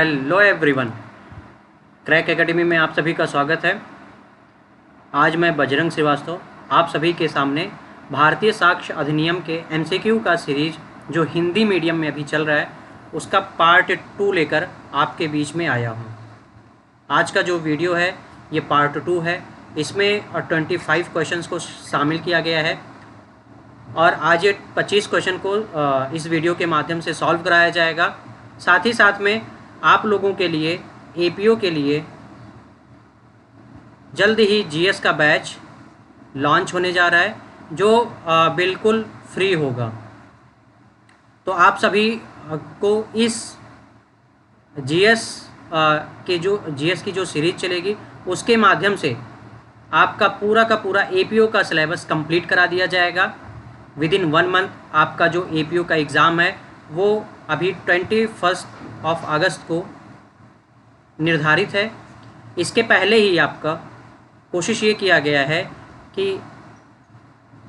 Hello everyone, crack academy में आप सभी का स्वागत है। आज मैं बजरंग श्रीवास्तव आप सभी के सामने भारतीय साक्ष्य अधिनियम के एमसीक्यू का सीरीज जो हिंदी मीडियम में अभी चल रहा है उसका पार्ट 2 लेकर आपके बीच में आया हूँ। आज का जो वीडियो है ये पार्ट 2 है। इसमें 25 क्वेश्चंस को शामिल किया गया है और आज ये 25 क्वेश्चन को इस वीडियो के माध्यम से सॉल्व कराया जाएगा। साथ ही साथ में आप लोगों के लिए एपीओ के लिए जल्द ही जीएस का बैच लॉन्च होने जा रहा है जो बिल्कुल फ्री होगा। तो आप सभी को इस जीएस की जो सीरीज चलेगी उसके माध्यम से आपका पूरा का पूरा एपीओ का सिलेबस कंप्लीट करा दिया जाएगा। विदिन 1 मंथ आपका जो एपीओ का एग्ज़ाम है वो अभी 21 अगस्त को निर्धारित है। इसके पहले ही आपका कोशिश ये किया गया है कि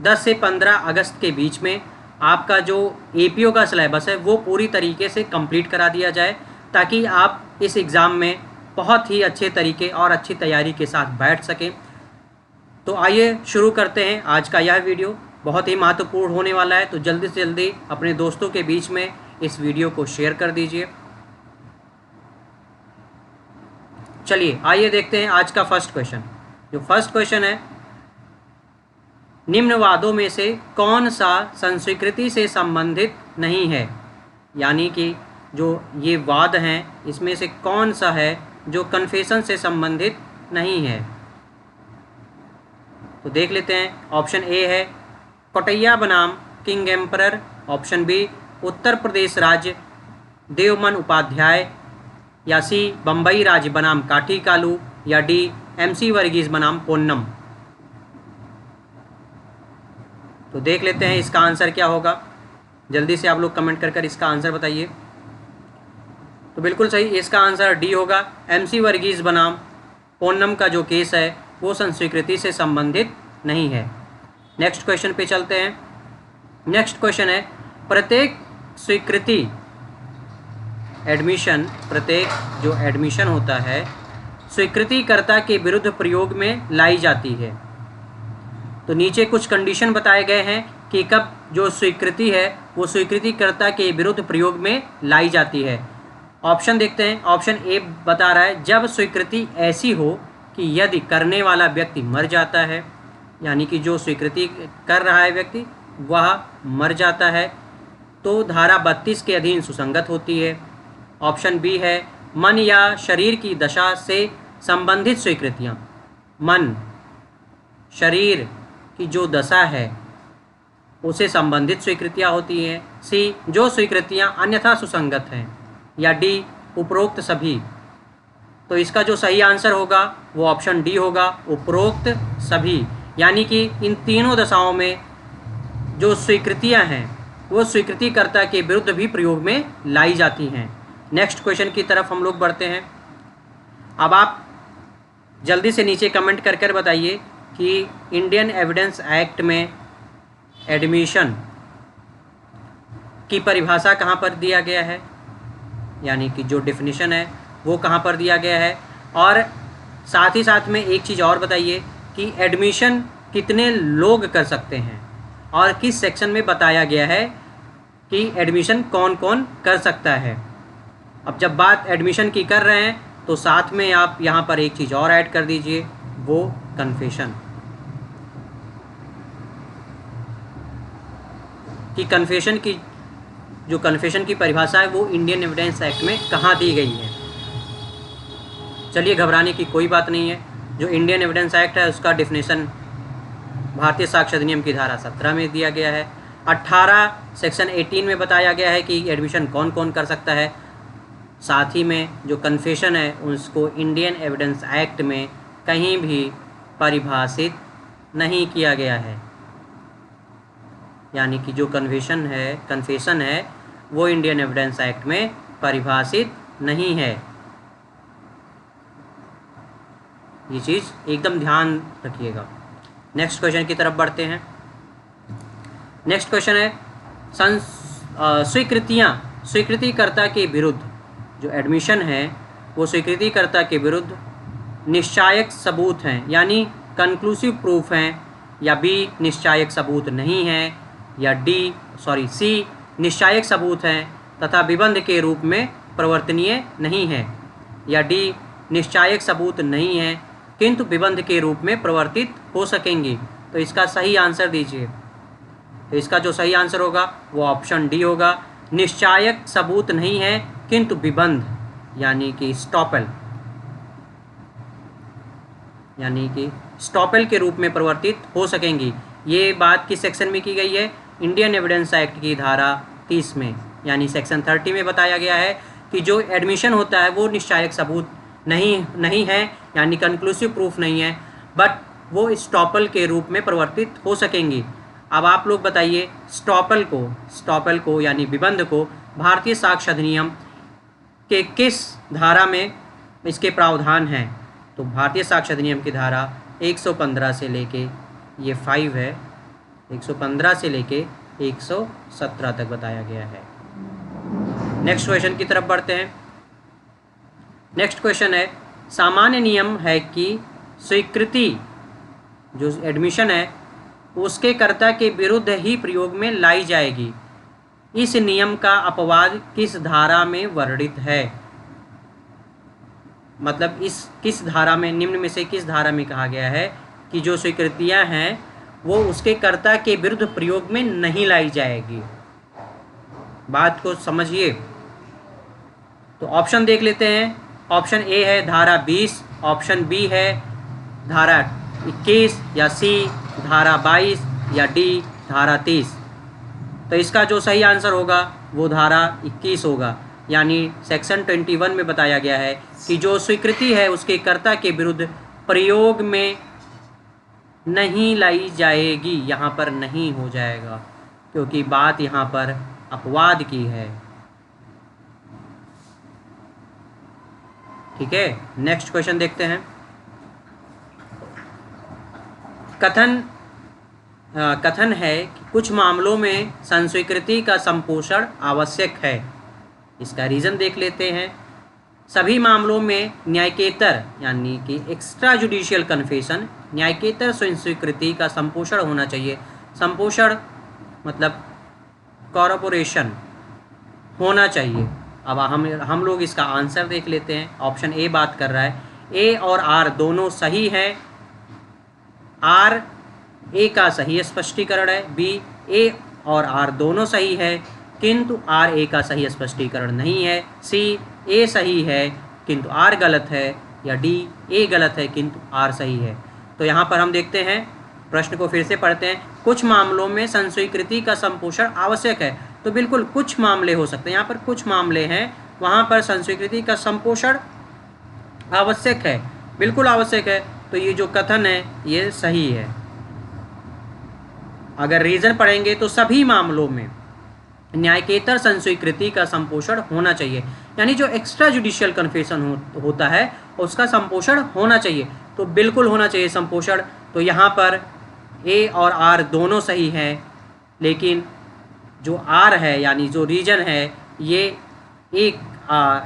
10 से 15 अगस्त के बीच में आपका जो एपीओ का सिलेबस है वो पूरी तरीके से कंप्लीट करा दिया जाए ताकि आप इस एग्ज़ाम में बहुत ही अच्छे तरीके और अच्छी तैयारी के साथ बैठ सकें। तो आइए शुरू करते हैं। आज का यह वीडियो बहुत ही महत्वपूर्ण होने वाला है, तो जल्दी से जल्दी अपने दोस्तों के बीच में इस वीडियो को शेयर कर दीजिए। चलिए आइए देखते हैं आज का फर्स्ट क्वेश्चन। जो फर्स्ट क्वेश्चन है, निम्न वादों में से कौन सा संस्वीकृति से संबंधित नहीं है? यानी कि जो ये वाद हैं इसमें से कौन सा है जो कन्फेशन से संबंधित नहीं है? तो देख लेते हैं। ऑप्शन ए है कोटैया बनाम king emperor, option B Uttar Pradesh राज्य देवमन उपाध्याय, या सी बम्बई राज्य बनाम काठी कालू, या डी एमसी वर्गीस बनाम पोन्नम। तो देख लेते हैं इसका आंसर क्या होगा। जल्दी से आप लोग कमेंट कर इसका आंसर बताइए। तो बिल्कुल सही, इसका आंसर डी होगा। एमसी वर्गीस बनाम पोन्नम का जो केस है वो संस्वीकृति से संबंधित नहीं है। नेक्स्ट क्वेश्चन पे चलते हैं। नेक्स्ट क्वेश्चन है, प्रत्येक स्वीकृति एडमिशन, प्रत्येक जो एडमिशन होता है स्वीकृतिकर्ता के विरुद्ध प्रयोग में लाई जाती है। तो नीचे कुछ कंडीशन बताए गए हैं कि कब जो स्वीकृति है वो स्वीकृतिकर्ता के विरुद्ध प्रयोग में लाई जाती है। ऑप्शन देखते हैं। ऑप्शन ए बता रहा है जब स्वीकृति ऐसी हो कि यदि करने वाला व्यक्ति मर जाता है, यानी कि जो स्वीकृति कर रहा है व्यक्ति वह मर जाता है तो धारा 32 के अधीन सुसंगत होती है। ऑप्शन बी है मन या शरीर की दशा से संबंधित स्वीकृतियाँ, मन शरीर की जो दशा है उसे संबंधित स्वीकृतियाँ होती हैं। सी जो स्वीकृतियाँ अन्यथा सुसंगत हैं, या डी उपरोक्त सभी। तो इसका जो सही आंसर होगा वो ऑप्शन डी होगा, उपरोक्त सभी। यानी कि इन तीनों दशाओं में जो स्वीकृतियां हैं वो स्वीकृतिकर्ता के विरुद्ध भी प्रयोग में लाई जाती हैं। नेक्स्ट क्वेश्चन की तरफ हम लोग बढ़ते हैं। अब आप जल्दी से नीचे कमेंट कर बताइए कि इंडियन एविडेंस एक्ट में एडमिशन की परिभाषा कहाँ पर दिया गया है, यानी कि जो डेफिनेशन है वो कहाँ पर दिया गया है। और साथ ही साथ में एक चीज़ और बताइए कि एडमिशन कितने लोग कर सकते हैं और किस सेक्शन में बताया गया है कि एडमिशन कौन कौन कर सकता है। अब जब बात एडमिशन की कर रहे हैं तो साथ में आप यहाँ पर एक चीज़ और ऐड कर दीजिए, वो कन्फेशन। कि कन्फेशन की परिभाषा है वो इंडियन एविडेंस एक्ट में कहाँ दी गई है। चलिए घबराने की कोई बात नहीं है। जो इंडियन एविडेंस एक्ट है उसका डेफिनेशन भारतीय साक्ष्य अधिनियम की धारा 17 में दिया गया है। 18 सेक्शन 18 में बताया गया है कि एडमिशन कौन कौन कर सकता है। साथ ही में जो कन्फेशन है उसको इंडियन एविडेंस एक्ट में कहीं भी परिभाषित नहीं किया गया है। यानी कि जो कन्फेशन है वो इंडियन एविडेंस एक्ट में परिभाषित नहीं है। ये चीज़ एकदम ध्यान रखिएगा। नेक्स्ट क्वेश्चन की तरफ बढ़ते हैं। नेक्स्ट क्वेश्चन है स्वीकृतिकर्ता के विरुद्ध जो एडमिशन है वो स्वीकृतिकर्ता के विरुद्ध निश्चायक सबूत हैं, यानी कंक्लूसिव प्रूफ हैं, या बी निश्चायक सबूत नहीं है, या सी निश्चायक सबूत हैं तथा विबंध के रूप में प्रवर्तनीय नहीं है, या डी निश्चायक सबूत नहीं है किंतु विबंध के रूप में प्रवर्तित हो सकेंगी। तो इसका सही आंसर दीजिए। तो इसका जो सही आंसर होगा वो ऑप्शन डी होगा, निश्चायक सबूत नहीं है किंतु विबंध यानी कि स्टॉपेल के रूप में प्रवर्तित हो सकेंगी। ये बात किस सेक्शन में की गई है? इंडियन एविडेंस एक्ट की धारा 30 में, यानी सेक्शन 30 में बताया गया है कि जो एडमिशन होता है वो निश्चायक सबूत नहीं है, यानी कंक्लूसिव प्रूफ नहीं है, बट वो स्टॉपेल के रूप में प्रवर्तित हो सकेंगी। अब आप लोग बताइए, स्टॉपेल को यानी विबंध को भारतीय साक्ष्य अधिनियम के किस धारा में इसके प्रावधान हैं? तो भारतीय साक्ष्य अधिनियम की धारा 115 से लेके ये 5 है, 115 से लेके 117 तक बताया गया है। नेक्स्ट क्वेश्चन की तरफ बढ़ते हैं। नेक्स्ट क्वेश्चन है, सामान्य नियम है कि स्वीकृति जो एडमिशन है उसके कर्ता के विरुद्ध ही प्रयोग में लाई जाएगी। इस नियम का अपवाद किस धारा में वर्णित है? मतलब किस धारा में, निम्न में से किस धारा में कहा गया है कि जो स्वीकृतियां हैं वो उसके कर्ता के विरुद्ध प्रयोग में नहीं लाई जाएगी? बात को समझिए। तो ऑप्शन देख लेते हैं। ऑप्शन ए है धारा 20, ऑप्शन बी है धारा 21, या सी धारा 22, या डी धारा 30। तो इसका जो सही आंसर होगा वो धारा 21 होगा, यानी सेक्शन 21 में बताया गया है कि जो स्वीकृति है उसके कर्ता के विरुद्ध प्रयोग में नहीं लाई जाएगी। यहाँ पर नहीं हो जाएगा क्योंकि बात यहाँ पर अपवाद की है। ठीक है, नेक्स्ट क्वेश्चन देखते हैं। कथन है कि कुछ मामलों में संस्वीकृति का संपोषण आवश्यक है। इसका रीज़न देख लेते हैं। सभी मामलों में न्यायिकेतर यानी कि एक्स्ट्रा जुडिशियल कन्फेशन, न्यायिकेतर स्वीकृति का संपोषण होना चाहिए। संपोषण मतलब कॉर्पोरेशन होना चाहिए। अब हम लोग इसका आंसर देख लेते हैं। ऑप्शन ए बात कर रहा है, ए और आर दोनों सही है। आर ए का सही स्पष्टीकरण है। बी ए और आर दोनों सही है किंतु आर ए का सही स्पष्टीकरण नहीं है। सी ए सही है किंतु आर गलत है, या डी ए गलत है किंतु आर सही है। तो यहाँ पर हम देखते हैं, प्रश्न को फिर से पढ़ते हैं। कुछ मामलों में संस्वीकृति का संपोषण आवश्यक है। तो बिल्कुल कुछ मामले हो सकते हैं, यहाँ पर कुछ मामले हैं वहाँ पर संस्वीकृति का संपोषण आवश्यक है, बिल्कुल आवश्यक है। तो ये जो कथन है ये सही है। अगर रीज़न पढ़ेंगे तो सभी मामलों में न्यायिकेतर संस्वीकृति का संपोषण होना चाहिए, यानी जो एक्स्ट्रा जुडिशियल कन्फेशन होता है उसका संपोषण होना चाहिए। तो बिल्कुल होना चाहिए संपोषण। तो यहाँ पर ए और आर दोनों सही हैं, लेकिन जो आर है यानी जो रीजन है ये एक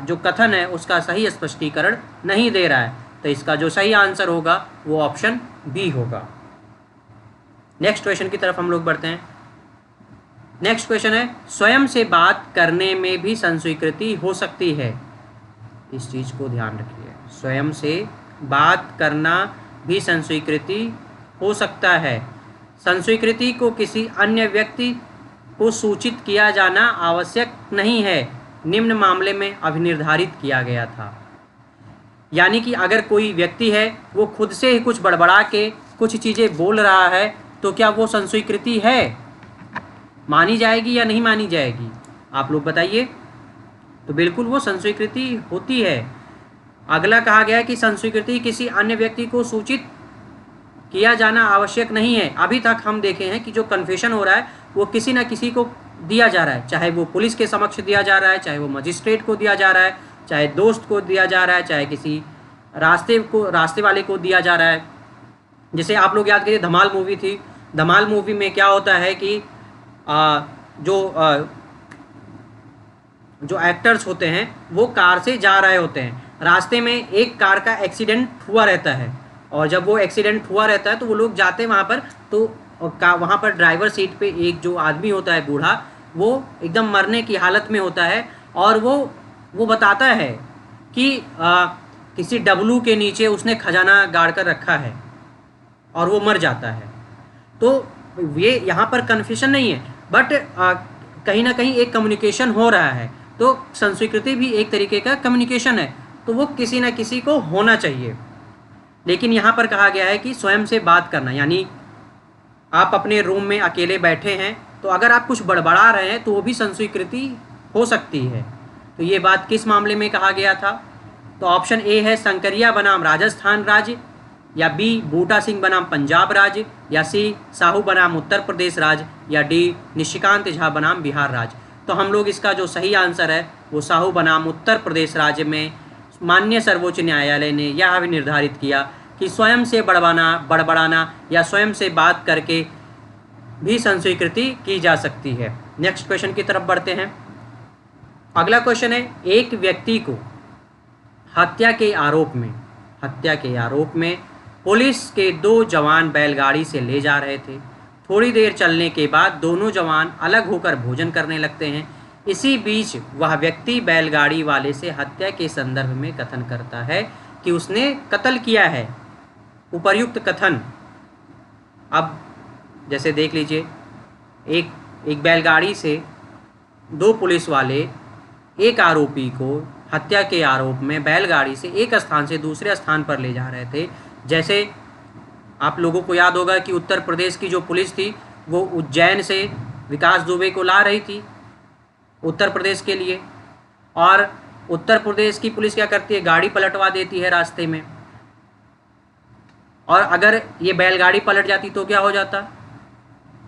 जो कथन है उसका सही स्पष्टीकरण नहीं दे रहा है। तो इसका जो सही आंसर होगा वो ऑप्शन बी होगा। नेक्स्ट क्वेश्चन की तरफ हम लोग बढ़ते हैं। नेक्स्ट क्वेश्चन है, स्वयं से बात करने में भी संस्वीकृति हो सकती है। इस चीज़ को ध्यान रखिए, स्वयं से बात करना भी संस्वीकृति हो सकता है। संस्वीकृति को किसी अन्य व्यक्ति को सूचित किया जाना आवश्यक नहीं है, निम्न मामले में अभिनिर्धारित किया गया था। यानी कि अगर कोई व्यक्ति है वो खुद से ही कुछ बड़बड़ा के कुछ चीज़ें बोल रहा है तो क्या वो संस्वीकृति है? मानी जाएगी या नहीं मानी जाएगी? आप लोग बताइए। तो बिल्कुल वो संस्वीकृति होती है। अगला कहा गया है कि संस्वीकृति किसी अन्य व्यक्ति को सूचित किया जाना आवश्यक नहीं है। अभी तक हम देखे हैं कि जो कन्फेशन हो रहा है वो किसी न किसी को दिया जा रहा है, चाहे वो पुलिस के समक्ष दिया जा रहा है, चाहे वो मजिस्ट्रेट को दिया जा रहा है, चाहे दोस्त को दिया जा रहा है, चाहे किसी रास्ते वाले को दिया जा रहा है। जैसे आप लोग याद करिए, धमाल मूवी थी। धमाल मूवी में क्या होता है कि जो जो एक्टर्स होते हैं वो कार से जा रहे होते हैं, रास्ते में एक कार का एक्सीडेंट हुआ रहता है, और जब वो एक्सीडेंट हुआ रहता है तो वो लोग जाते हैं वहाँ पर, तो वहाँ पर ड्राइवर सीट पे एक जो आदमी होता है बूढ़ा, वो एकदम मरने की हालत में होता है, और वो बताता है कि किसी डब्लू के नीचे उसने खजाना गाड़ कर रखा है, और वो मर जाता है। तो ये यहाँ पर कन्फेशन नहीं है, बट कहीं ना कहीं एक कम्युनिकेशन हो रहा है। तो संस्वीकृति भी एक तरीके का कम्युनिकेशन है, तो वो किसी न किसी को होना चाहिए। लेकिन यहाँ पर कहा गया है कि स्वयं से बात करना, यानी आप अपने रूम में अकेले बैठे हैं, तो अगर आप कुछ बड़बड़ा रहे हैं तो वो भी संस्वीकृति हो सकती है। तो ये बात किस मामले में कहा गया था? तो ऑप्शन ए है शंकरिया बनाम राजस्थान राज्य, या बी बूटा सिंह बनाम पंजाब राज्य, या सी साहू बनाम उत्तर प्रदेश राज्य, या डी निशिकांत झा बनाम बिहार राज्य। तो हम लोग इसका जो सही आंसर है वो साहू बनाम उत्तर प्रदेश राज्य में माननीय सर्वोच्च न्यायालय ने यह भी निर्धारित किया कि स्वयं से बड़बड़ाना या स्वयं से बात करके भी संस्वीकृति की जा सकती है। नेक्स्ट क्वेश्चन की तरफ बढ़ते हैं। अगला क्वेश्चन है, एक व्यक्ति को हत्या के आरोप में पुलिस के 2 जवान बैलगाड़ी से ले जा रहे थे। थोड़ी देर चलने के बाद दोनों जवान अलग होकर भोजन करने लगते हैं। इसी बीच वह व्यक्ति बैलगाड़ी वाले से हत्या के संदर्भ में कथन करता है कि उसने कत्ल किया है। उपर्युक्त कथन, अब जैसे देख लीजिए, एक बैलगाड़ी से 2 पुलिस वाले एक आरोपी को हत्या के आरोप में बैलगाड़ी से एक स्थान से दूसरे स्थान पर ले जा रहे थे। जैसे आप लोगों को याद होगा कि उत्तर प्रदेश की जो पुलिस थी वो उज्जैन से विकास दुबे को ला रही थी उत्तर प्रदेश के लिए, और उत्तर प्रदेश की पुलिस क्या करती है, गाड़ी पलटवा देती है रास्ते में, और अगर ये बैलगाड़ी पलट जाती तो क्या हो जाता?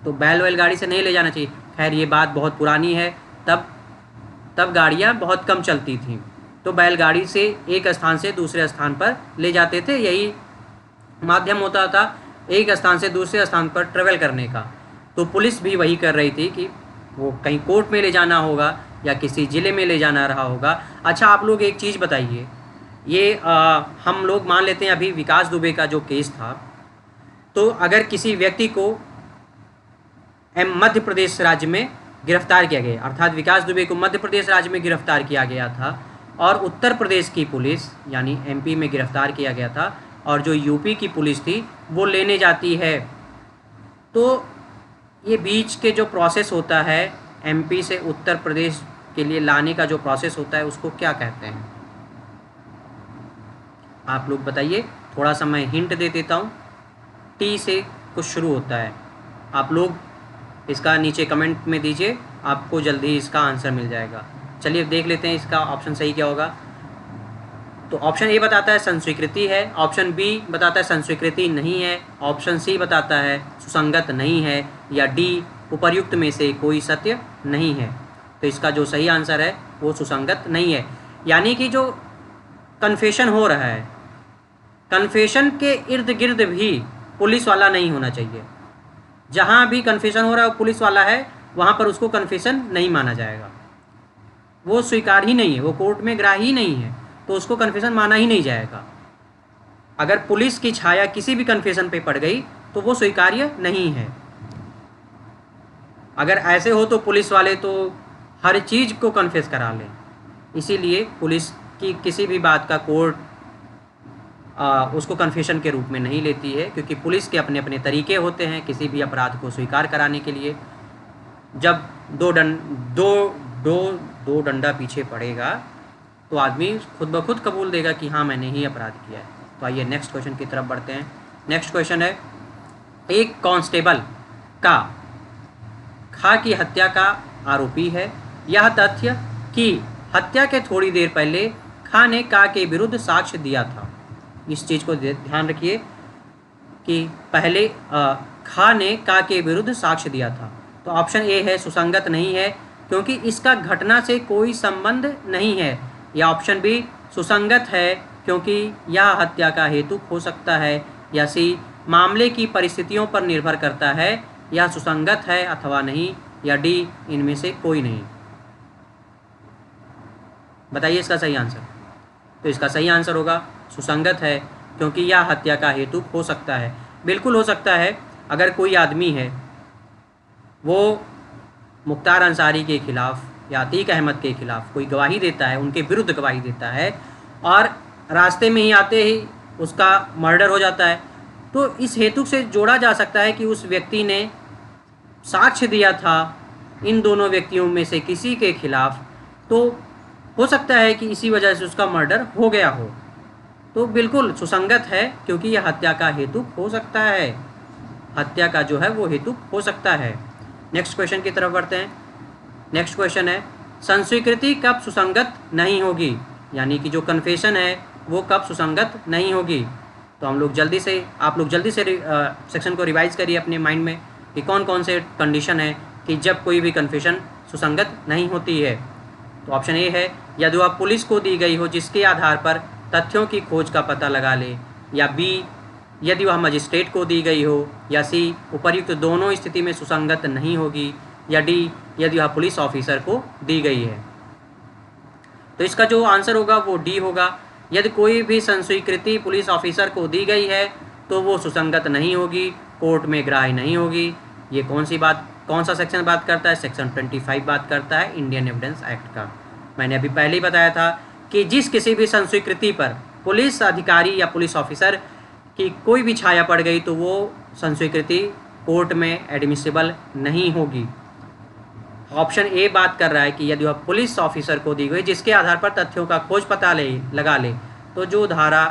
तो बैलगाड़ी से नहीं ले जाना चाहिए। खैर ये बात बहुत पुरानी है, तब गाड़ियाँ बहुत कम चलती थीं, तो बैलगाड़ी से एक स्थान से दूसरे स्थान पर ले जाते थे, यही माध्यम होता था एक स्थान से दूसरे स्थान पर ट्रेवल करने का। तो पुलिस भी वही कर रही थी कि वो कहीं कोर्ट में ले जाना होगा या किसी ज़िले में ले जाना रहा होगा। अच्छा, आप लोग एक चीज़ बताइए, ये हम लोग मान लेते हैं अभी विकास दुबे का जो केस था, तो अगर किसी व्यक्ति को मध्य प्रदेश राज्य में गिरफ्तार किया गया, अर्थात विकास दुबे को मध्य प्रदेश राज्य में गिरफ्तार किया गया था, और उत्तर प्रदेश की पुलिस यानी एमपी में गिरफ्तार किया गया था, और जो यूपी की पुलिस थी वो लेने जाती है, तो ये बीच के जो प्रोसेस होता है एमपी से उत्तर प्रदेश के लिए लाने का जो प्रोसेस होता है उसको क्या कहते हैं? आप लोग बताइए, थोड़ा सा मैं हिंट दे देता हूँ। टी से कुछ शुरू होता है, आप लोग इसका नीचे कमेंट में दीजिए, आपको जल्दी इसका आंसर मिल जाएगा। चलिए देख लेते हैं इसका ऑप्शन सही क्या होगा। तो ऑप्शन ए बताता है संस्वीकृति है, ऑप्शन बी बताता है संस्वीकृति नहीं है, ऑप्शन सी बताता है सुसंगत नहीं है, या डी उपर्युक्त में से कोई सत्य नहीं है। तो इसका जो सही आंसर है वो सुसंगत नहीं है, यानी कि जो कन्फेशन हो रहा है, कन्फेशन के इर्द गिर्द भी पुलिस वाला नहीं होना चाहिए। जहाँ भी कन्फेशन हो रहा है पुलिस वाला है, वहाँ पर उसको कन्फेशन नहीं माना जाएगा, वो स्वीकार ही नहीं है, वो कोर्ट में ग्राह्य ही नहीं है, तो उसको कन्फेशन माना ही नहीं जाएगा। अगर पुलिस की छाया किसी भी कन्फेशन पे पड़ गई तो वो स्वीकार्य नहीं है। अगर ऐसे हो तो पुलिस वाले तो हर चीज़ को कन्फेस करा लें, इसीलिए पुलिस की किसी भी बात का कोर्ट उसको कन्फेशन के रूप में नहीं लेती है, क्योंकि पुलिस के अपने अपने तरीके होते हैं किसी भी अपराध को स्वीकार कराने के लिए। जब दो डंडा पीछे पड़ेगा तो आदमी खुद ब खुद कबूल देगा कि हाँ मैंने ही अपराध किया है। तो आइए नेक्स्ट क्वेश्चन की तरफ बढ़ते हैं। नेक्स्ट क्वेश्चन है, एक कांस्टेबल का खा की हत्या का आरोपी है। यह तथ्य कि हत्या के थोड़ी देर पहले खा ने का के विरुद्ध साक्ष्य दिया था। इस चीज़ को ध्यान रखिए कि पहले खा ने का के विरुद्ध साक्ष्य दिया था। तो ऑप्शन ए है सुसंगत नहीं है क्योंकि इसका घटना से कोई संबंध नहीं है, या ऑप्शन बी सुसंगत है क्योंकि यह हत्या का हेतु हो सकता है, या सी मामले की परिस्थितियों पर निर्भर करता है, यह सुसंगत है अथवा नहीं, या डी इनमें से कोई नहीं। बताइए इसका सही आंसर। तो इसका सही आंसर होगा सुसंगत है, क्योंकि यह हत्या का हेतु हो सकता है। बिल्कुल हो सकता है। अगर कोई आदमी है वो मुख्तार अंसारी के खिलाफ़ या अतीक अहमद के खिलाफ़ कोई गवाही देता है, उनके विरुद्ध गवाही देता है, और रास्ते में ही आते ही उसका मर्डर हो जाता है, तो इस हेतु से जोड़ा जा सकता है कि उस व्यक्ति ने साक्ष्य दिया था इन दोनों व्यक्तियों में से किसी के खिलाफ़, तो हो सकता है कि इसी वजह से उसका मर्डर हो गया हो। तो बिल्कुल सुसंगत है, क्योंकि यह हत्या का हेतु हो सकता है, हत्या का जो है वो हेतु हो सकता है। नेक्स्ट क्वेश्चन की तरफ बढ़ते हैं। नेक्स्ट क्वेश्चन है, संस्वीकृति कब सुसंगत नहीं होगी, यानी कि जो कन्फेशन है वो कब सुसंगत नहीं होगी। तो आप लोग जल्दी से सेक्शन को रिवाइज करिए अपने माइंड में कि कौन कौन से कंडीशन है कि जब कोई भी कन्फेशन सुसंगत नहीं होती है। तो ऑप्शन ए है, यदि वह पुलिस को दी गई हो जिसके आधार पर तथ्यों की खोज का पता लगा ले, या बी, यदि वह मजिस्ट्रेट को दी गई हो, या सी, उपर्युक्त दोनों स्थिति में सुसंगत नहीं होगी, या डी, यदि वह पुलिस ऑफिसर को दी गई है। तो इसका जो आंसर होगा वो डी होगा। यदि कोई भी संस्वीकृति पुलिस ऑफिसर को दी गई है तो वो सुसंगत नहीं होगी, कोर्ट में ग्राह्य नहीं होगी। ये कौन सा सेक्शन बात करता है? सेक्शन 25 बात करता है इंडियन एविडेंस एक्ट का। मैंने अभी पहले ही बताया था कि जिस किसी भी संस्वीकृति पर पुलिस अधिकारी या पुलिस ऑफिसर की कोई भी छाया पड़ गई तो वो संस्वीकृति कोर्ट में एडमिसिबल नहीं होगी। ऑप्शन ए बात कर रहा है कि यदि वह पुलिस ऑफिसर को दी गई जिसके आधार पर तथ्यों का खोज पता लगा ले, तो जो धारा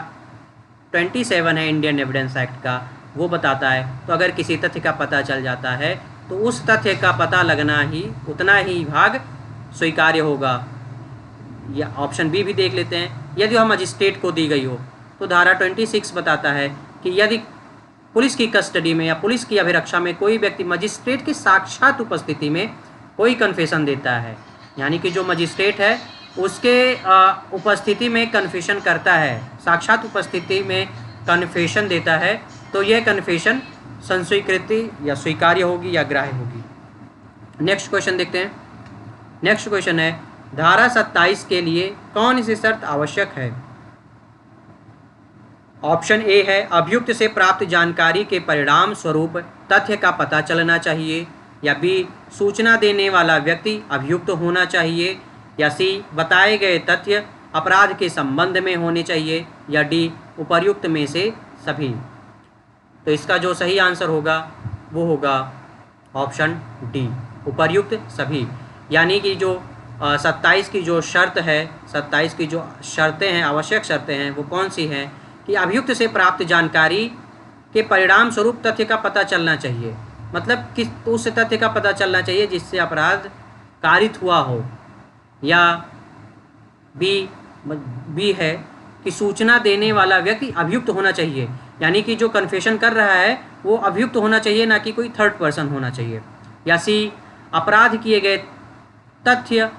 27 है इंडियन एविडेंस एक्ट का वो बताता है, तो अगर किसी तथ्य का पता चल जाता है तो उस तथ्य का पता लगना ही उतना ही भाग स्वीकार्य होगा। या ऑप्शन बी भी देख लेते हैं, यदि वह मजिस्ट्रेट को दी गई हो, तो धारा 26 बताता है कि यदि पुलिस की कस्टडी में या पुलिस की अभिरक्षा में कोई व्यक्ति मजिस्ट्रेट की साक्षात उपस्थिति में कोई कन्फेशन देता है, यानी कि जो मजिस्ट्रेट है उसके उपस्थिति में कन्फेशन करता है, साक्षात उपस्थिति में कन्फेशन देता है, तो यह कन्फेशन संस्वीकृति या स्वीकार्य होगी या ग्राह्य होगी। नेक्स्ट क्वेश्चन देखते हैं। नेक्स्ट क्वेश्चन है, धारा 27 के लिए कौन सी शर्त आवश्यक है? ऑप्शन ए है, अभियुक्त से प्राप्त जानकारी के परिणाम स्वरूप तथ्य का पता चलना चाहिए, या बी, सूचना देने वाला व्यक्ति अभियुक्त होना चाहिए, या सी, बताए गए तथ्य अपराध के संबंध में होने चाहिए, या डी, उपर्युक्त में से सभी। तो इसका जो सही आंसर होगा वो होगा ऑप्शन डी, उपर्युक्त सभी। यानी कि जो 27 की जो शर्त है, 27 की जो शर्तें हैं, आवश्यक शर्तें हैं, वो कौन सी हैं कि अभियुक्त से प्राप्त जानकारी के परिणाम स्वरूप तथ्य का पता चलना चाहिए, मतलब किस उस तथ्य का पता चलना चाहिए जिससे अपराध कारित हुआ हो, या बी है कि सूचना देने वाला व्यक्ति अभियुक्त होना चाहिए, यानी कि जो कन्फेशन कर रहा है वो अभियुक्त होना चाहिए, ना कि कोई थर्ड पर्सन होना चाहिए, या सी, अपराध किए गए तथ्य,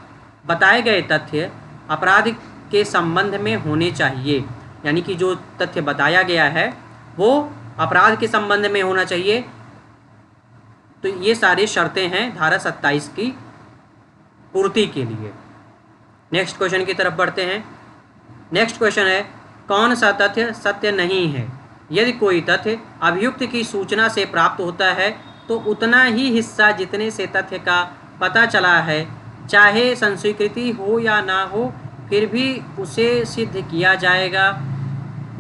बताए गए तथ्य अपराध के संबंध में होने चाहिए, यानी कि जो तथ्य बताया गया है वो अपराध के संबंध में होना चाहिए। तो ये सारी शर्तें हैं धारा 27 की पूर्ति के लिए। नेक्स्ट क्वेश्चन की तरफ बढ़ते हैं। नेक्स्ट क्वेश्चन है, कौन सा तथ्य सत्य नहीं है? यदि कोई तथ्य अभियुक्त की सूचना से प्राप्त होता है तो उतना ही हिस्सा जितने से तथ्य का पता चला है, चाहे संस्वीकृति हो या ना हो, फिर भी उसे सिद्ध किया जाएगा।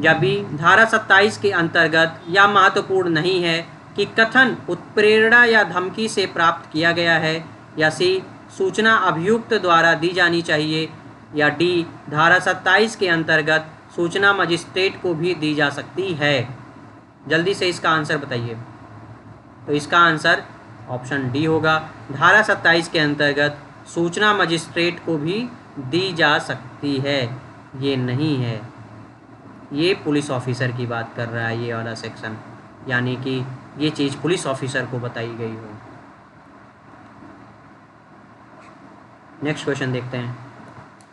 या बी, धारा 27 के अंतर्गत यह महत्वपूर्ण नहीं है कि कथन उत्प्रेरणा या धमकी से प्राप्त किया गया है, या सी, सूचना अभियुक्त द्वारा दी जानी चाहिए, या डी, धारा 27 के अंतर्गत सूचना मजिस्ट्रेट को भी दी जा सकती है। जल्दी से इसका आंसर बताइए। तो इसका आंसर ऑप्शन डी होगा, धारा 27 के अंतर्गत सूचना मजिस्ट्रेट को भी दी जा सकती है। ये नहीं है, ये पुलिस ऑफिसर की बात कर रहा है ये वाला सेक्शन, यानी कि ये चीज़ पुलिस ऑफिसर को बताई गई हो। नेक्स्ट क्वेश्चन देखते हैं।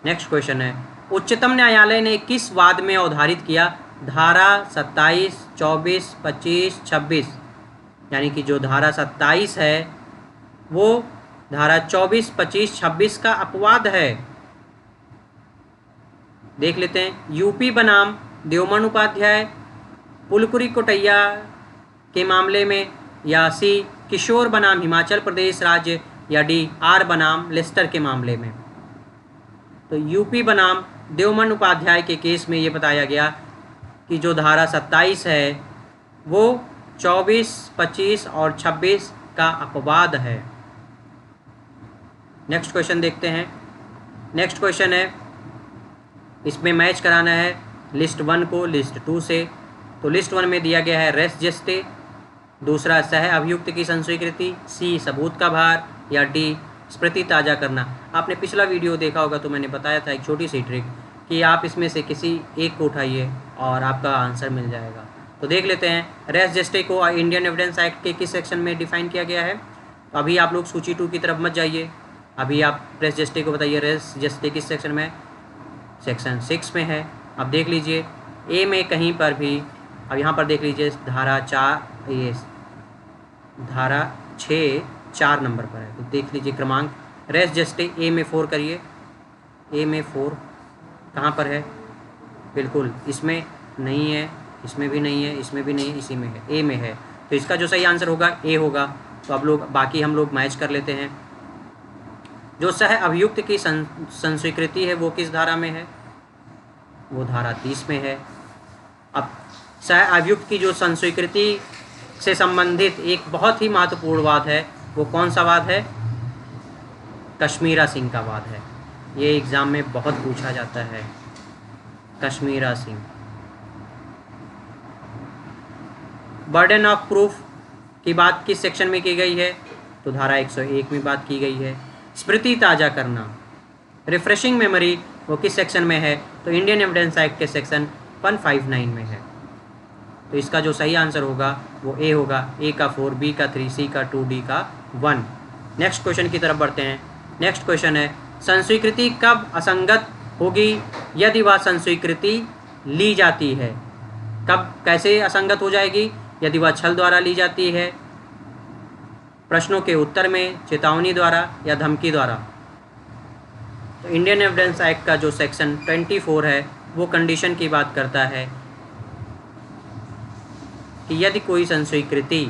नेक्स्ट क्वेश्चन है, उच्चतम न्यायालय ने किस वाद में अवधारित किया धारा 27, 24, 25, 26, यानी कि जो धारा 27 है वो धारा 24, 25, 26 का अपवाद है। देख लेते हैं। यूपी बनाम देवमन उपाध्याय पुलकुरी कोटैया के मामले में, या सी किशोर बनाम हिमाचल प्रदेश राज्य, या डी आर बनाम लेस्टर के मामले में। तो यूपी बनाम देवमन उपाध्याय के केस में ये बताया गया कि जो धारा 27 है वो 24, 25 और 26 का अपवाद है। नेक्स्ट क्वेश्चन देखते हैं। नेक्स्ट क्वेश्चन है, इसमें मैच कराना है लिस्ट 1 को लिस्ट 2 से। तो लिस्ट 1 में दिया गया है रेस जेस्टे, दूसरा सह अभियुक्त की संस्वीकृति, सी सबूत का भार, या डी स्मृति ताज़ा करना। आपने पिछला वीडियो देखा होगा तो मैंने बताया था एक छोटी सी ट्रिक कि आप इसमें से किसी एक को उठाइए और आपका आंसर मिल जाएगा। तो देख लेते हैं, रेस जेस्टे को इंडियन एविडेंस एक्ट के किस सेक्शन में डिफाइन किया गया है। तो अभी आप लोग सूची 2 की तरफ मत जाइए, अभी आप रेस जेस्टे को बताइए रेस जेस्टे किस सेक्शन में, सेक्शन 6 में है। अब देख लीजिए ए में कहीं पर भी, अब यहाँ पर देख लीजिए धारा 4, ये धारा 6 4 नंबर पर है। तो देख लीजिए क्रमांक रेस जेस्टे ए में 4 करिए, ए में 4 कहाँ पर है, बिल्कुल इसमें नहीं है, इसमें भी नहीं है, इसमें भी नहीं है, इसी में है, ए में है। तो इसका जो सही आंसर होगा ए होगा। तो अब लोग बाकी हम लोग मैच कर लेते हैं। जो सह अभियुक्त की संस्वीकृति है वो किस धारा में है, वो धारा 30 में है। अब सह अभियुक्त की जो संस्वीकृति से संबंधित एक बहुत ही महत्वपूर्ण वाद है, वो कौन सा वाद है, कश्मीरा सिंह का वाद है। ये एग्ज़ाम में बहुत पूछा जाता है, Kashmira Singh. Burden of proof की बात किस सेक्शन में की गई है, तो धारा 101 में बात की गई है। स्मृति ताज़ा करना, रिफ्रेशिंग मेमोरी, वो किस सेक्शन में है, तो इंडियन एविडेंस एक्ट के सेक्शन 159 में है। तो इसका जो सही आंसर होगा वो ए होगा, ए का 4, बी का 3, सी का 2, डी का 1। नेक्स्ट क्वेश्चन की तरफ बढ़ते हैं। नेक्स्ट क्वेश्चन है, संस्वीकृति कब असंगत होगी यदि वह संस्वीकृति ली जाती है। कब कैसे असंगत हो जाएगी, यदि वह छल द्वारा ली जाती है, प्रश्नों के उत्तर में, चेतावनी द्वारा, या धमकी द्वारा। तो इंडियन एविडेंस एक्ट का जो सेक्शन 24 है वो कंडीशन की बात करता है कि यदि कोई संस्वीकृति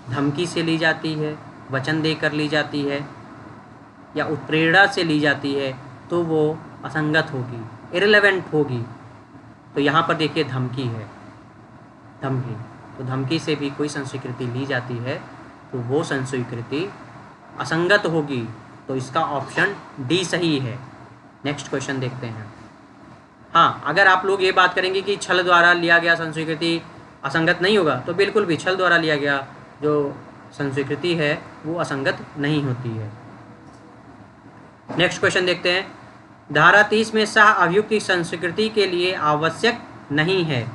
धमकी से ली जाती है, वचन देकर ली जाती है, या उत्प्रेरणा से ली जाती है तो वो असंगत होगी, इररिलेवेंट होगी। तो यहाँ पर देखिए धमकी है, धमकी, तो धमकी से भी कोई संस्वीकृति ली जाती है तो वो संस्वीकृति असंगत होगी। तो इसका ऑप्शन डी सही है। नेक्स्ट क्वेश्चन देखते हैं। हाँ, अगर आप लोग ये बात करेंगे कि छल द्वारा लिया गया संस्वीकृति असंगत नहीं होगा, तो बिल्कुल भी छल द्वारा लिया गया जो संस्वीकृति है वो असंगत नहीं होती है। नेक्स्ट क्वेश्चन देखते हैं। धारा 30 में सह अभियुक्त की संस्वीकृति के लिए आवश्यक नहीं है,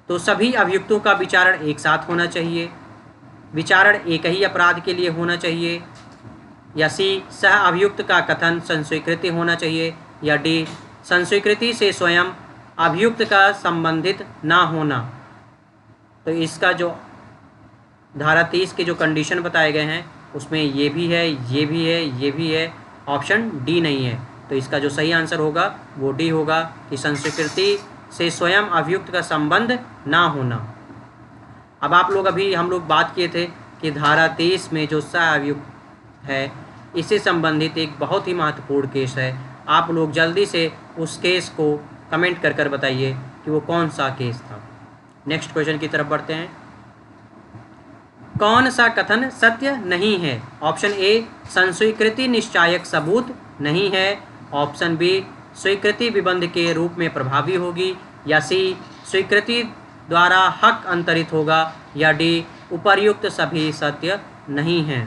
तो सभी अभियुक्तों का विचारण एक साथ होना चाहिए, विचारण एक ही अपराध के लिए होना चाहिए, या सी सह अभियुक्त का कथन संस्वीकृति होना चाहिए, या डी संस्वीकृति से स्वयं अभियुक्त का संबंधित ना होना। तो इसका जो धारा 30 के जो कंडीशन बताए गए हैं उसमें ये भी है, ये भी है, ये भी है, ऑप्शन डी नहीं है। तो इसका जो सही आंसर होगा वो डी होगा कि संस्वीकृति से स्वयं अभियुक्त का संबंध ना होना। अब आप लोग अभी हम लोग बात किए थे कि धारा 30 में जो सह अभियुक्त है इससे संबंधित एक बहुत ही महत्वपूर्ण केस है। आप लोग जल्दी से उस केस को कमेंट कर कर बताइए कि वो कौन सा केस था। नेक्स्ट क्वेश्चन की तरफ बढ़ते हैं। कौन सा कथन सत्य नहीं है? ऑप्शन ए संस्वीकृति निश्चायक सबूत नहीं है, ऑप्शन बी स्वीकृति विबंध के रूप में प्रभावी होगी, या सी स्वीकृति द्वारा हक अंतरित होगा, या डी उपर्युक्त सभी सत्य नहीं हैं।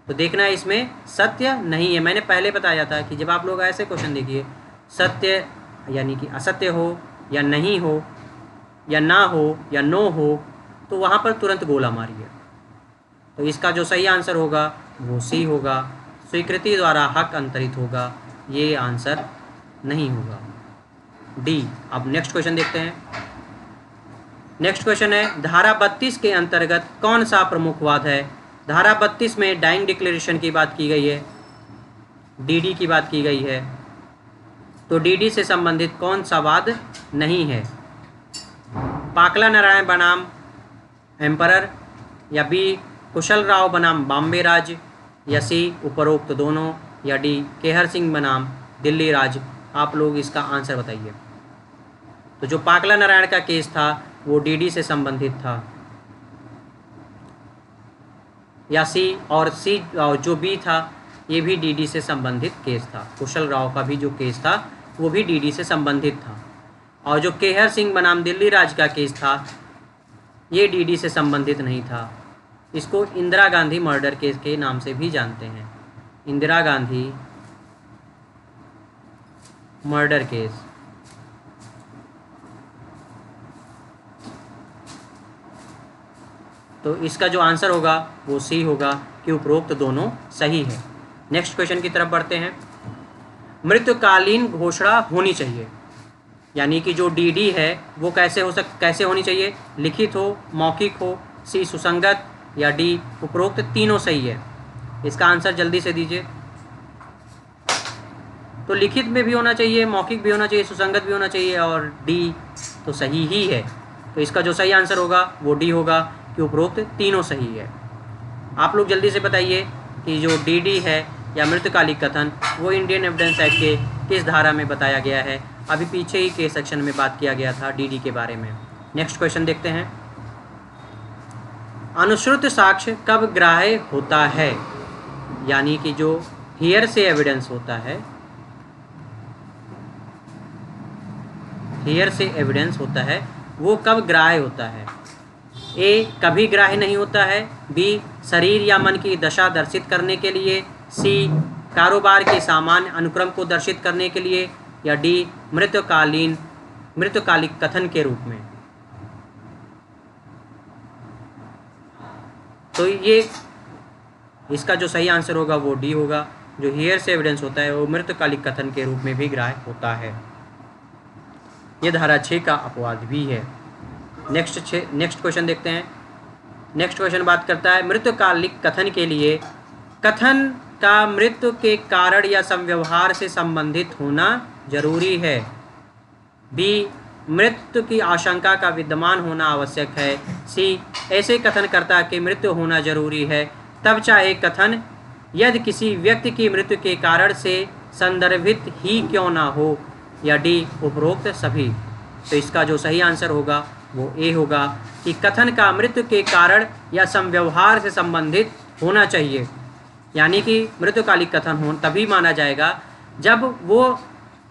तो देखना है इसमें सत्य नहीं है। मैंने पहले बताया था कि जब आप लोग ऐसे क्वेश्चन देखिए सत्य यानी कि असत्य हो या नहीं हो या ना हो या नो हो, तो वहाँ पर तुरंत गोला मारिए। तो इसका जो सही आंसर होगा वो सी होगा, स्वीकृति द्वारा हक अंतरित होगा, ये आंसर नहीं होगा, डी। अब नेक्स्ट क्वेश्चन देखते हैं। नेक्स्ट क्वेश्चन है धारा 32 के अंतर्गत कौन सा प्रमुख वाद है? धारा 32 में डाइंग डिक्लेरेशन की बात की गई है, डीडी की बात की गई है, तो डीडी से संबंधित कौन सा वाद नहीं है? पाकला नारायण बनाम एम्परर, या बी कुशल राव बनाम बॉम्बे राज, या सी उपरोक्त दोनों, या डी केहर सिंह बनाम दिल्ली राज। आप लोग इसका आंसर बताइए। तो जो पाकला नारायण का केस था वो डीडी से संबंधित था, या सी, और सी जो बी था ये भी डीडी से संबंधित केस था। कुशल राव का भी जो केस था वो भी डीडी से संबंधित था, और जो केहर सिंह बनाम दिल्ली राज का केस था ये डीडी से संबंधित नहीं था। इसको इंदिरा गांधी मर्डर केस के नाम से भी जानते हैं, इंदिरा गांधी मर्डर केस। तो इसका जो आंसर होगा वो सी होगा कि उपरोक्त दोनों सही है। नेक्स्ट क्वेश्चन की तरफ बढ़ते हैं। मृत्युकालीन घोषणा होनी चाहिए, यानी कि जो डीडी है वो कैसे होनी चाहिए? लिखित हो, मौखिक हो, सी सुसंगत, या डी उपरोक्त तीनों सही है। इसका आंसर जल्दी से दीजिए। तो लिखित में भी होना चाहिए, मौखिक भी होना चाहिए, सुसंगत भी होना चाहिए, और डी तो सही ही है। तो इसका जो सही आंसर होगा वो डी होगा कि उपरोक्त तीनों सही है। आप लोग जल्दी से बताइए कि जो डीडी है या मृतकालिक कथन वो इंडियन एविडेंस एक्ट के किस धारा में बताया गया है? अभी पीछे ही के सेक्शन में बात किया गया था डीडी के बारे में। नेक्स्ट क्वेश्चन देखते हैं। अनुश्रुत साक्ष्य कब ग्राह्य होता है? यानी कि जो हियर से एविडेंस होता है, हियर से एविडेंस होता है वो कब ग्राह्य होता है? ए कभी ग्राह्य नहीं होता है, बी शरीर या मन की दशा दर्शित करने के लिए, सी कारोबार के सामान्य अनुक्रम को दर्शित करने के लिए, या डी मृतकालिक कथन के रूप में। तो ये इसका जो सही आंसर होगा वो डी होगा। जो हियर से एविडेंस होता है वो मृतकालिक कथन के रूप में भी ग्राह्य होता है। ये धारा 6 का अपवाद भी है। नेक्स्ट क्वेश्चन देखते हैं। नेक्स्ट क्वेश्चन बात करता है मृतकालिक कथन के लिए कथन का मृत्यु के कारण या संव्यवहार से संबंधित होना जरूरी है, बी मृत्यु की आशंका का विद्यमान होना आवश्यक है, सी ऐसे कथनकर्ता की मृत्यु होना जरूरी है तब चाहे कथन यदि किसी व्यक्ति की मृत्यु के कारण से संदर्भित ही क्यों ना हो, या डी उपरोक्त सभी। तो इसका जो सही आंसर होगा वो ए होगा कि कथन का मृत्यु के कारण या संव्यवहार से संबंधित होना चाहिए, यानी कि मृत्युकालिक कथन हो तभी माना जाएगा जब वो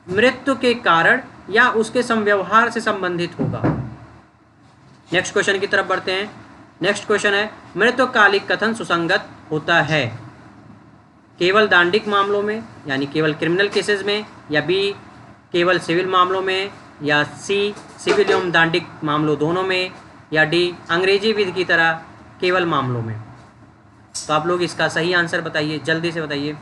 मृत्यु के कारण या उसके संव्यवहार से संबंधित होगा। नेक्स्ट क्वेश्चन की तरफ बढ़ते हैं। नेक्स्ट क्वेश्चन है मृत्युकालिक कथन सुसंगत होता है केवल दांडिक मामलों में, यानी केवल क्रिमिनल केसेस में, या बी केवल सिविल मामलों में, या सी सिविल एवं दांडिक मामलों दोनों में, या डी अंग्रेजी विधि की तरह केवल मामलों में। तो आप लोग इसका सही आंसर बताइए, जल्दी से बताइए।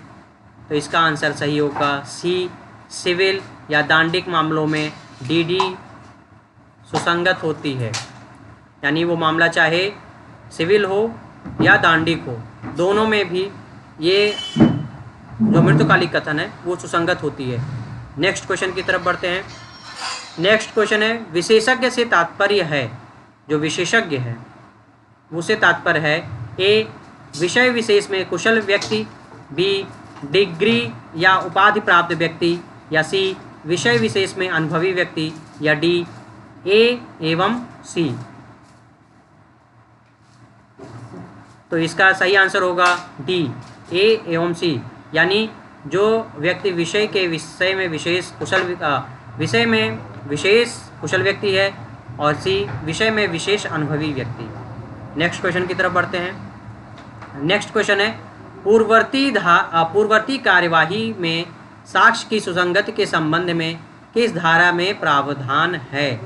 तो इसका आंसर सही होगा सी सिविल या दांडिक मामलों में डीडी सुसंगत होती है, यानी वो मामला चाहे सिविल हो या दांडिक हो, दोनों में भी ये जो मृत्युकालिक कथन है वो सुसंगत होती है। नेक्स्ट क्वेश्चन की तरफ बढ़ते हैं। नेक्स्ट क्वेश्चन है विशेषज्ञ से तात्पर्य है, जो विशेषज्ञ है उससे तात्पर्य है ए विषय विशेष में कुशल व्यक्ति, बी डिग्री या उपाधि प्राप्त व्यक्ति, या सी विषय विशेष में अनुभवी व्यक्ति, या डी ए एवं सी। तो इसका सही आंसर होगा डी ए एवं सी, यानी जो व्यक्ति विषय में विशेष कुशल व्यक्ति है, और सी विषय में विशेष अनुभवी व्यक्ति। नेक्स्ट क्वेश्चन की तरफ बढ़ते हैं। नेक्स्ट क्वेश्चन है पूर्ववर्ती कार्यवाही में साक्ष्य की सुसंगति के संबंध में किस धारा में प्रावधान है?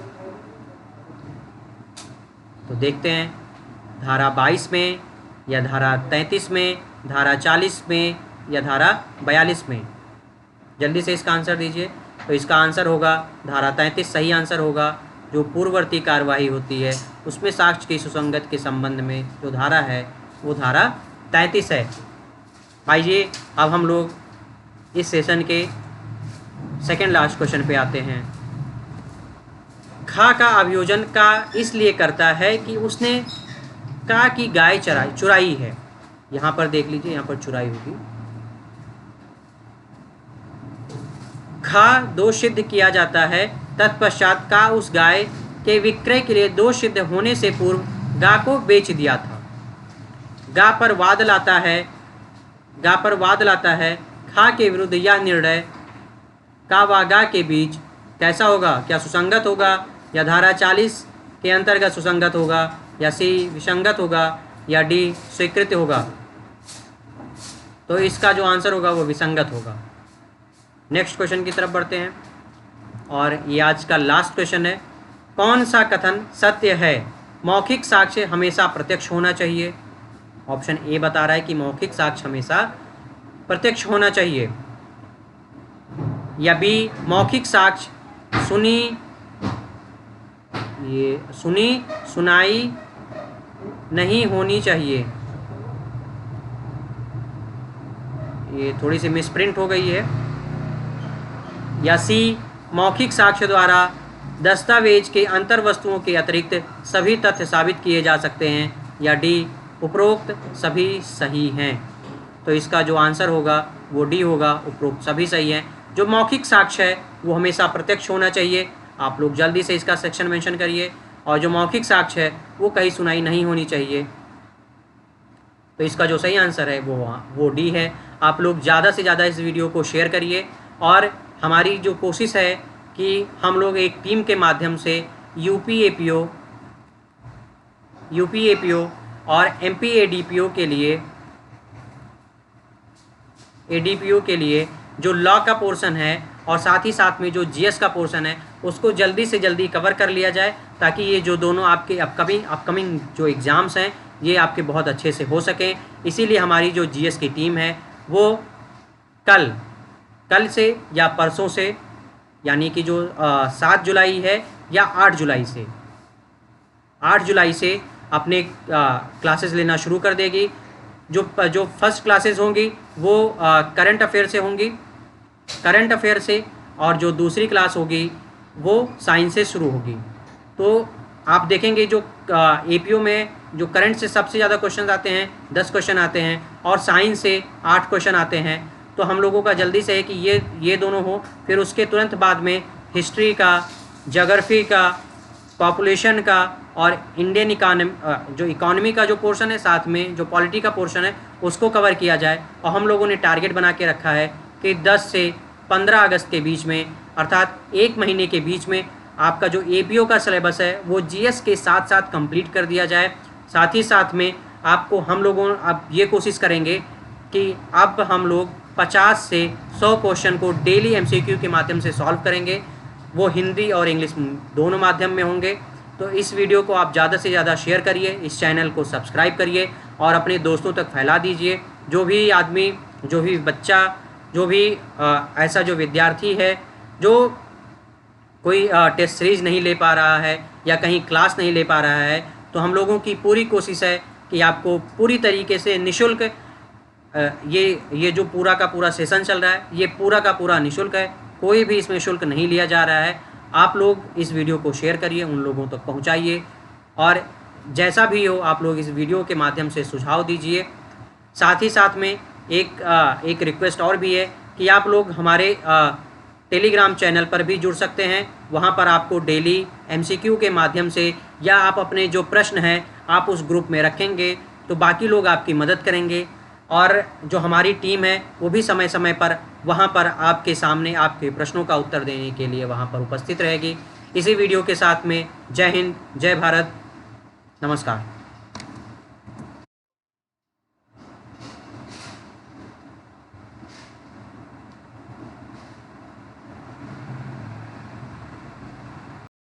तो देखते हैं धारा 22 में, या धारा 33 में, धारा 40 में, या धारा 42 में। जल्दी से इसका आंसर दीजिए। तो इसका आंसर होगा धारा 33 सही आंसर होगा। जो पूर्ववर्ती कार्यवाही होती है उसमें साक्ष्य की सुसंगत के संबंध में जो धारा है वो धारा 33 है। आइए अब हम लोग इस सेशन के सेकंड लास्ट क्वेश्चन पे आते हैं। खा का अभियोजन का इसलिए करता है कि उसने का की गाय चुराई है। यहाँ पर देख लीजिए, यहाँ पर चुराई होगी। खा दोष सिद्ध किया जाता है, तत्पश्चात का उस गाय के विक्रय के लिए दोष सिद्ध होने से पूर्व गा को बेच दिया था। गा पर वाद लाता है खा के विरुद्ध यह निर्णय का व गा के बीच कैसा होगा? क्या सुसंगत होगा, या धारा 40 के अंतर्गत सुसंगत होगा, या सी विसंगत होगा, या डी स्वीकृत होगा? तो इसका जो आंसर होगा वो विसंगत होगा। नेक्स्ट क्वेश्चन की तरफ बढ़ते हैं और ये आज का लास्ट क्वेश्चन है। कौन सा कथन सत्य है? मौखिक साक्ष्य हमेशा प्रत्यक्ष होना चाहिए। ऑप्शन ए बता रहा है कि मौखिक साक्ष्य हमेशा प्रत्यक्ष होना चाहिए, या बी मौखिक साक्ष्य सुनी सुनाई नहीं होनी चाहिए। ये थोड़ी सी मिसप्रिंट हो गई है। या सी मौखिक साक्ष्य द्वारा दस्तावेज के अंतर वस्तुओं के अतिरिक्त सभी तथ्य साबित किए जा सकते हैं, या डी उपरोक्त सभी सही हैं। तो इसका जो आंसर होगा वो डी होगा, उपरोक्त सभी सही हैं। जो मौखिक साक्ष्य है वो हमेशा प्रत्यक्ष होना चाहिए। आप लोग जल्दी से इसका सेक्शन मेंशन करिए। और जो मौखिक साक्ष्य है वो कहीं सुनाई नहीं होनी चाहिए। तो इसका जो सही आंसर है वो डी है। आप लोग ज़्यादा से ज़्यादा इस वीडियो को शेयर करिए। और हमारी जो कोशिश है कि हम लोग एक टीम के माध्यम से यूपीएपीओ और एमपीएडीपीओ के लिए जो लॉ का पोर्शन है और साथ ही साथ में जो जीएस का पोर्शन है उसको जल्दी से जल्दी कवर कर लिया जाए, ताकि ये जो दोनों आपके अपकमिंग जो एग्ज़ाम्स हैं ये आपके बहुत अच्छे से हो सकें। इसीलिए हमारी जो जीएस की टीम है वो कल से या परसों से, यानी कि जो 7 जुलाई है या 8 जुलाई से अपने क्लासेस लेना शुरू कर देगी। जो फर्स्ट क्लासेस होंगी वो करंट अफेयर से और जो दूसरी क्लास होगी वो साइंस से शुरू होगी। तो आप देखेंगे जो एपीओ में जो करंट से सबसे ज़्यादा क्वेश्चन आते हैं, 10 क्वेश्चन आते हैं, और साइंस से 8 क्वेश्चन आते हैं। तो हम लोगों का जल्दी से है कि ये दोनों हो। फिर उसके तुरंत बाद में हिस्ट्री का, ज्योग्राफी का, पॉपुलेशन का और इंडियन इकोनॉमी का जो पोर्शन है, साथ में जो पॉलिटी का पोर्शन है उसको कवर किया जाए। और हम लोगों ने टारगेट बना के रखा है कि 10 से 15 अगस्त के बीच में, अर्थात 1 महीने के बीच में आपका जो एपीओ का सिलेबस है वो जीएस के साथ साथ कंप्लीट कर दिया जाए। साथ ही साथ में अब ये कोशिश करेंगे कि अब हम लोग 50 से 100 क्वेश्चन को डेली एमसीक्यू के माध्यम से सॉल्व करेंगे। वो हिंदी और इंग्लिश दोनों माध्यम में होंगे। तो इस वीडियो को आप ज़्यादा से ज़्यादा शेयर करिए, इस चैनल को सब्सक्राइब करिए और अपने दोस्तों तक फैला दीजिए। जो भी आदमी, जो भी बच्चा, जो भी ऐसा जो विद्यार्थी है जो कोई टेस्ट सीरीज़ नहीं ले पा रहा है या कहीं क्लास नहीं ले पा रहा है, तो हम लोगों की पूरी कोशिश है कि आपको पूरी तरीके से निःशुल्क ये जो पूरा का पूरा सेशन चल रहा है ये पूरा का पूरा निःशुल्क है। कोई भी इसमें शुल्क नहीं लिया जा रहा है। आप लोग इस वीडियो को शेयर करिए, उन लोगों तक पहुंचाइए, और जैसा भी हो आप लोग इस वीडियो के माध्यम से सुझाव दीजिए। साथ ही साथ में एक रिक्वेस्ट और भी है कि आप लोग हमारे टेलीग्राम चैनल पर भी जुड़ सकते हैं। वहां पर आपको डेली एमसीक्यू के माध्यम से या आप अपने जो प्रश्न हैं आप उस ग्रुप में रखेंगे तो बाकी लोग आपकी मदद करेंगे, और जो हमारी टीम है वो भी समय समय पर वहां पर आपके सामने आपके प्रश्नों का उत्तर देने के लिए वहां पर उपस्थित रहेगी। इसी वीडियो के साथ में जय हिंद, जय भारत, नमस्कार।